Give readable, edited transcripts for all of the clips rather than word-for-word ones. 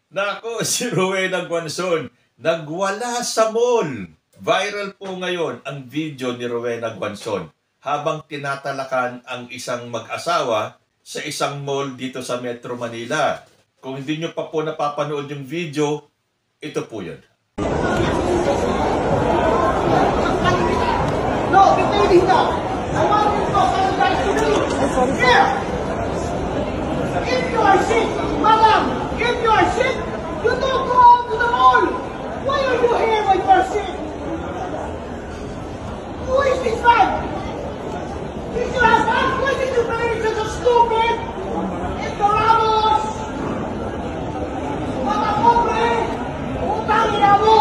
Nako, si Rowena Guanzon, nagwala sa mall. Viral po ngayon ang video ni Rowena Guanzon habang tinatalakan ang isang mag-asawa sa isang mall dito sa Metro Manila. Kung hindi nyo pa po napapanood yung video, ito po yun. No, get the lady down. I want you to go sanitize to me. Here. If you are sick, madam, if you are sick, you don't go out to the mall. Why are you here when you are sick? Who is this man? Is your husband? Why did you marry such a stupid? Ignoramus! Mga pobre! Utang ina mo!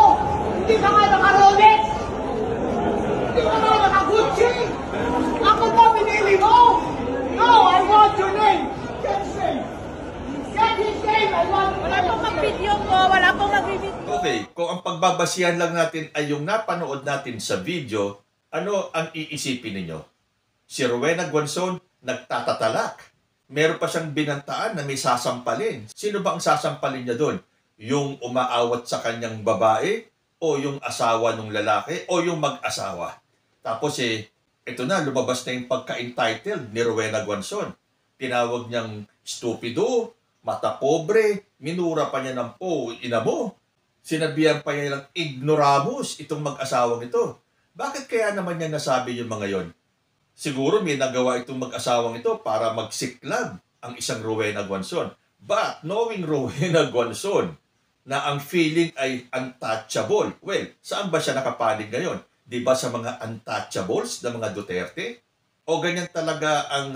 Hindi ka nga naka-Rolex! Hindi ka nga naka-Gucci! Ako ba pinili mo? No, I want your name! Get his name! Get his name! I want your Wala pong mag-video ko, wala pong nag-video. Okay, kung ang pagbabasihan lang natin ay yung napanood natin sa video, ano ang iisipin ninyo? Si Rowena Guanzon nagtatatalak. Meron pa siyang binantaan na may sasampalin. Sino ba ang sasampalin niya doon? Yung umaawat sa kanyang babae? O yung asawa ng lalaki? O yung mag-asawa? Tapos ito na, lumabas na yung pagka-entitled ni Rowena Guanzon. Tinawag niyang stupido, mata pobre, minura pa niya ng ina mo. Sinabihan pa niya ng ignoramus itong mag-asawang ito. Bakit kaya naman niya nasabi yung mga yon? Siguro may nagawa itong mag-asawang ito para magsiklab ang isang Rowena Guanzon. But knowing Rowena Guanzon na ang feeling ay untouchable, well, saan ba siya nakapanig ngayon? Di ba sa mga untouchables na mga Duterte? O ganyan talaga ang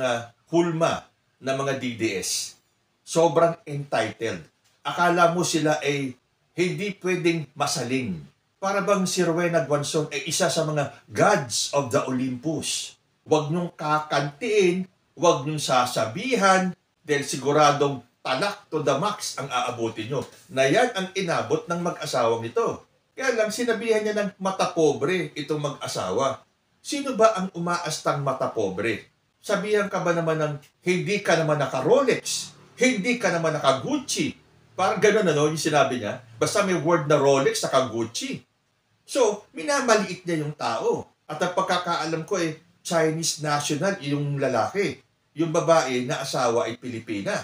hulma ng mga DDS? Sobrang entitled. Akala mo sila ay hindi pwedeng masaling. Para bang si Rowena Guanzon ay isa sa mga gods of the Olympus. Huwag niyong kakantiin, huwag niyong sasabihan, dahil siguradong talak to the max ang aabutin nyo. Na yan ang inabot ng mag-asawang ito. Kaya lang sinabihan niya ng mata pobre itong mag-asawa. Sino ba ang umaastang mata pobre? Sabihan ka ba naman ng hindi ka naman naka-Rolex, hindi ka naman naka-Gucci. Parang gano'n yung sinabi niya. Basta may word na Rolex, naka-Gucci. So, minamaliit niya yung tao. At ang pagkakaalam ko Chinese national yung lalaki. Yung babae na asawa ay Pilipina.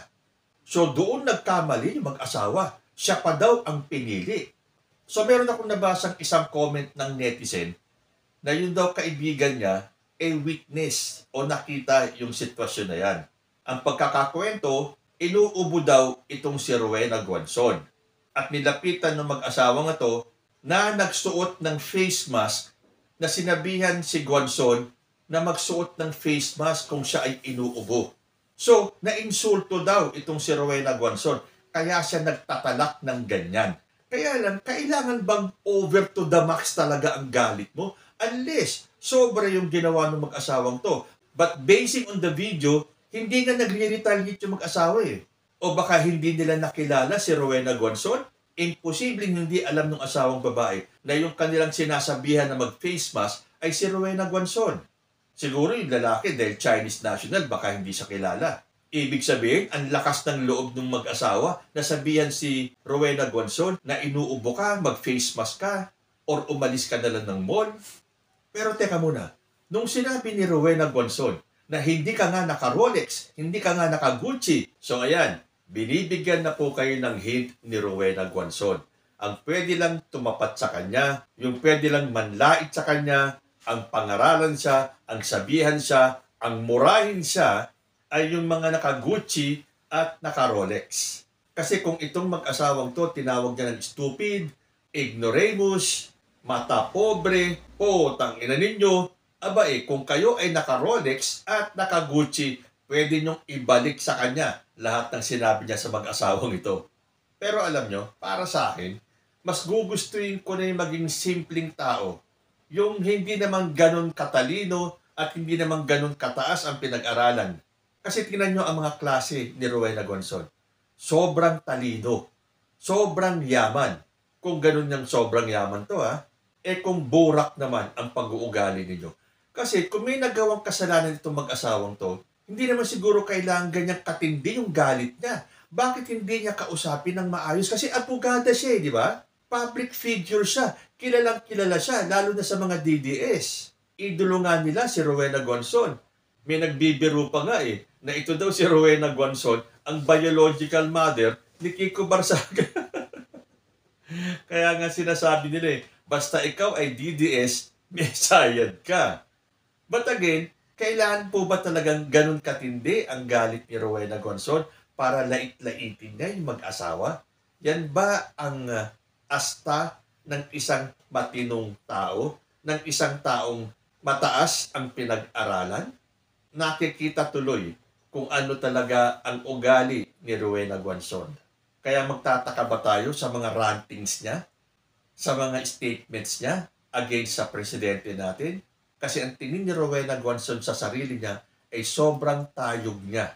So doon nagkamali yung mag-asawa. Siya pa daw ang pinili. So meron akong nabasang isang comment ng netizen na yun daw kaibigan niya witness o nakita yung sitwasyon na yan. Ang pagkakakwento, inuubo daw itong si Rowena Guanzon. At nilapitan ng mag-asawang ito na nagsuot ng face mask na sinabihan si Guanzon na magsuot ng face mask kung siya ay inuubo. So, nainsulto daw itong si Rowena Guanzon. Kaya siya nagtatalak ng ganyan. Kaya lang, kailangan bang over to the max talaga ang galit mo? Unless, sobra yung ginawa ng mag-asawang to. But basing on the video, hindi nga nagre-retaliate yung mag-asawa O baka hindi nila nakilala si Rowena Guanzon? Imposibleng hindi alam ng asawang babae na yung kanilang sinasabihan na mag-face mask ay si Rowena Guanzon. Siguro yung lalaki dahil Chinese national, baka hindi siya kilala. Ibig sabihin, ang lakas ng loob ng mag-asawa na sabihan si Rowena Guanzon na inuubo ka, mag-face mask ka, or umalis ka na lang ng mall. Pero teka muna, nung sinabi ni Rowena Guanzon na hindi ka nga naka-Rolex, hindi ka nga naka-Gucci, so ayan, binibigyan na po kayo ng hint ni Rowena Guanzon. Ang pwede lang tumapat sa kanya, yung pwede lang manlait sa kanya, ang pangaralan siya, ang sabihan siya, ang murahin siya, ay yung mga naka-Gucci at naka-Rolex. Kasi kung itong mag-asawang to, tinawag niya ng stupid, ignoramus, mata pobre, tang ina ninyo, kung kayo ay naka-Rolex at naka-Gucci, pwede nyong ibalik sa kanya lahat ng sinabi niya sa mag-asawang ito. Pero alam nyo, para sa akin, mas gugustuhin ko na yung maging simpleng tao. Yung hindi naman ganun katalino at hindi naman ganun kataas ang pinag-aralan. Kasi tingnan nyo ang mga klase ni Rowena Guanzon. Sobrang talino. Sobrang yaman. Kung ganun yung sobrang yaman to kung burak naman ang pag-uugali ninyo. Kasi kung may nagawang kasalanan itong mag-asawang to, hindi naman siguro kailangan ganyang katindi yung galit niya. bakit hindi niya kausapin ng maayos? Kasi abogada siya, di ba? Public figure siya. Kilalang kilala siya, lalo na sa mga DDS. Idolo nga nila si Rowena Guanzon. May nagbibiro pa nga na ito daw si Rowena Guanzon, ang biological mother ni Kiko Barsaga. Kaya nga sinasabi nila basta ikaw ay DDS, may sayad ka. But again, kailangan po ba talagang ganun katindi ang galit ni Rowena Guanzon para lait-laitin niya yung mag-asawa? Yan ba ang asta ng isang matinong tao? Ng isang taong mataas ang pinag-aralan? Nakikita tuloy kung ano talaga ang ugali ni Rowena Guanzon. Kaya magtataka ba tayo sa mga rantings niya? Sa mga statements niya against sa presidente natin? Kasi ang tingin ni Rowena Guanzon sa sarili niya ay sobrang tayog niya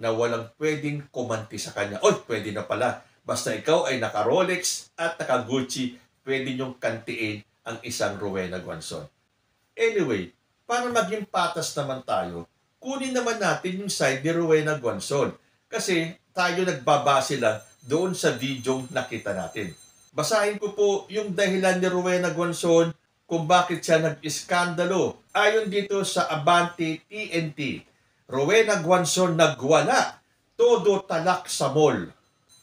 na walang pwedeng kumanti sa kanya. Oy, pwede na pala. Basta ikaw ay naka-Rolex at naka-Gucci, pwede niyong kantiin ang isang Rowena Guanzon. Anyway, para maging patas naman tayo, kunin naman natin yung side ni Rowena Guanzon. Kasi tayo nagbabase lang doon sa video nakita natin. Basahin ko po yung dahilan ni Rowena Guanzon kung bakit siya nag-iskandalo. Ayon dito sa Abante TNT, Rowena Guanzon nagwala, todo talak sa mall.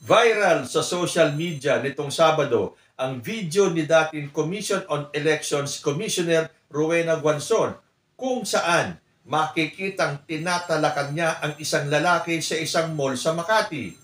Viral sa social media nitong Sabado ang video ni dating Commission on Elections Commissioner Rowena Guanzon kung saan makikitang tinatalakan niya ang isang lalaki sa isang mall sa Makati.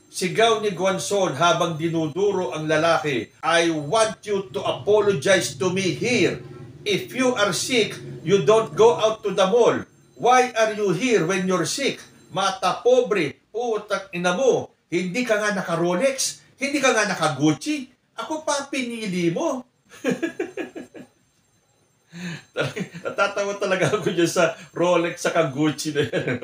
Sigaw ni Guanzon habang dinuduro ang lalaki, I want you to apologize to me here. If you are sick, you don't go out to the mall. Why are you here when you're sick? Mata pobre, utak ina mo. Hindi ka nga naka-Rolex, hindi ka nga naka-Gucci. Ako pa pinili mo. Natatawa talaga ako dyan sa Rolex sa Gucci na yan.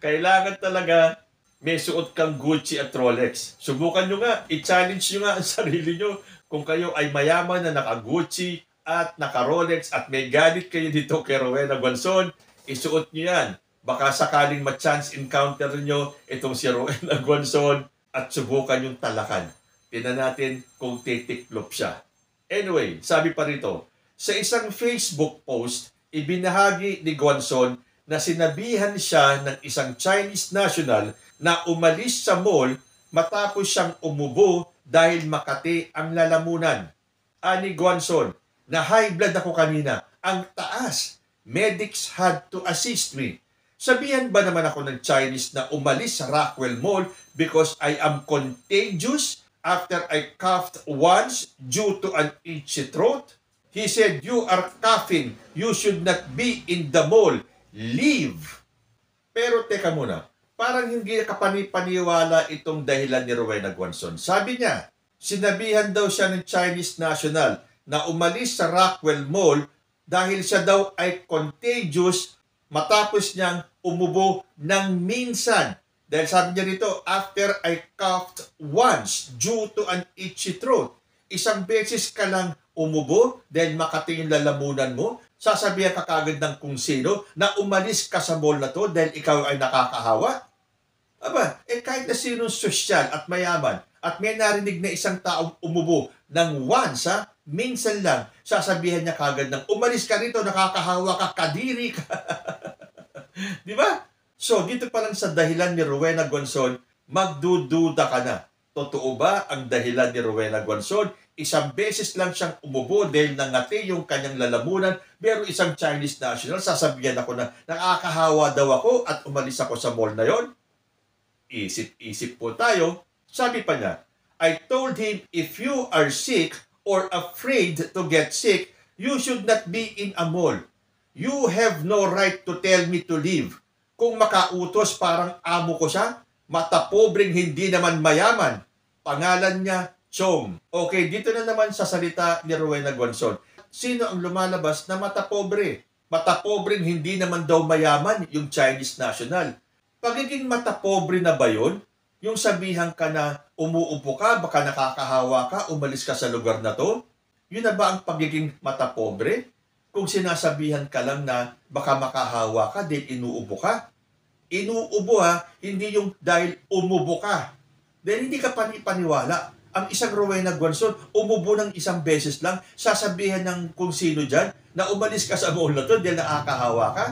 Kailangan talaga may suot kang Gucci at Rolex. Subukan nyo nga, i-challenge nyo nga ang sarili nyo kung kayo ay mayaman na naka-Gucci at naka-Rolex at may galit kayo dito kay Rowena Guanzon, isuot nyo yan. Baka sakaling ma-chance encounter nyo itong si Rowena Guanzon at subukan yung talakan. Tingnan natin kung titiklop siya. Anyway, sabi pa rito, sa isang Facebook post, ibinahagi ni Guanzon na sinabihan siya ng isang Chinese national na umalis sa mall matapos siyang umubo dahil Makati ang lalamunan. Ani Guanzon, na high blood ako kanina, ang taas. Medics had to assist me. Sabihan ba naman ako ng Chinese na umalis sa Rockwell Mall because I am contagious after I coughed once due to an itchy throat? He said, you are coughing. You should not be in the mall. Leave. Pero teka muna, parang hindi kapani-paniwala itong dahilan ni Rowena Guanzon. Sabi niya, sinabihan daw siya ng Chinese national na umalis sa Rockwell Mall dahil siya daw ay contagious matapos niyang umubo ng minsan. Dahil sabi niya rito, after I coughed once due to an itchy throat. Isang beses ka lang umubo dahil Makati yung lalamunan mo, sasabihan ka kagad ng kung sino na umalis ka sa mall na to dahil ikaw ay nakakahawa? Aba, kahit na sinong sosyal at mayaman at may narinig na isang taong umubo ng once, minsan lang, sasabihan niya kagad ng umalis ka rito, nakakahawa ka, kadiri ka. Di ba? So, dito pa lang sa dahilan ni Rowena Guanzon, magdududa ka na. Totoo ba ang dahilan ni Rowena Guanzon? Isang beses lang siyang umubo dahil nangati yung kanyang lalamunan, pero isang Chinese national, sasabihan ako na nakakahawa daw ako at umalis ako sa mall na yon. Isip-isip po tayo. Sabi pa niya, I told him if you are sick or afraid to get sick, you should not be in a mall. You have no right to tell me to leave. Kung makautos parang amo ko siya, matapobreng hindi naman mayaman. Pangalan niya, Chong. Okay, dito na naman sa salita ni Rowena Guanzon. Sino ang lumalabas na matapobre? Matapobreng hindi naman daw mayaman yung Chinese national. Pagiging matapobre na ba yun? Yung sabihan ka na umuupo ka, baka nakakahawa ka, umalis ka sa lugar na to? Yun na ba ang pagiging matapobre? Kung sinasabihan ka lang na baka makahawa ka, dahil inuupo ka? Inuubo ha, hindi yung dahil umubo ka. Dahil hindi ka paniwala. Ang isang Rowena Guanzon, umubo ng isang beses lang, sasabihan ng kung sino dyan na umalis ka sa mall na to dahil nakakahawa ka.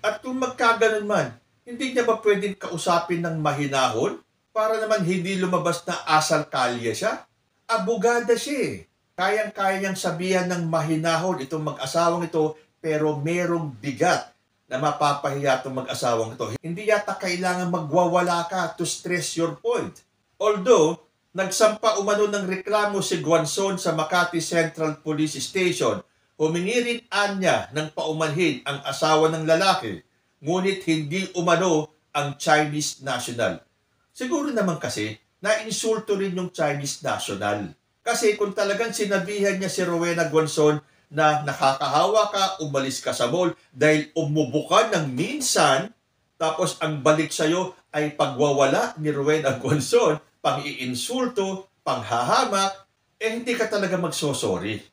At kung magkaganon man, hindi niya ba pwedeng kausapin ng mahinahon para naman hindi lumabas na asal kalye siya? Abogada siya eh. Kayang-kaya niyang sabihan ng mahinahon itong mag-asawang ito, pero merong bigat na mapapahiya itong mag-asawang ito. Hindi yata kailangan magwawala ka to stress your point. Although, nagsampa umano ng reklamo si Guanzon sa Makati Central Police Station, humingi rin anya ng paumanhin ang asawa ng lalaki, ngunit hindi umano ang Chinese national. Siguro naman kasi, na-insulto rin yung Chinese national. Kasi kung talagang sinabihan niya si Rowena Guanzon na nakakahawa ka, umalis ka sa mall dahil umubo ka ng minsan, tapos ang balik sa'yo ay pagwawala ni Rowena Guanzon, pang-iinsulto, panghahamak, hindi ka talaga magsosorry.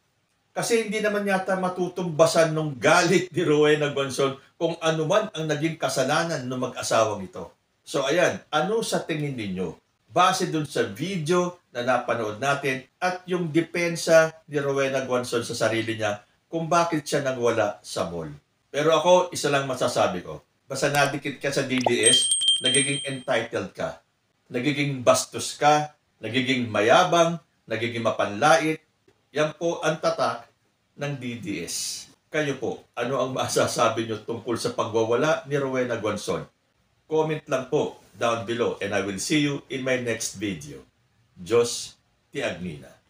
Kasi hindi naman yata matutumbasan ng galit ni Rowena Guanzon kung ano man ang naging kasalanan ng mag-asawang ito. So ayan, ano sa tingin ninyo? Base dun sa video na napanood natin at yung depensa ni Rowena Guanzon sa sarili niya kung bakit siya nagwala sa mall. Pero ako, isa lang masasabi ko. Basta nadikit ka sa DDS, nagiging entitled ka. Nagiging bastos ka, nagiging mayabang, nagiging mapanlait. Yan po ang tatak ng DDS. Kayo po, ano ang masasabi nyo tungkol sa pagwawala ni Rowena Guanzon? Comment lang po down below and I will see you in my next video. Diyos ti Agnina.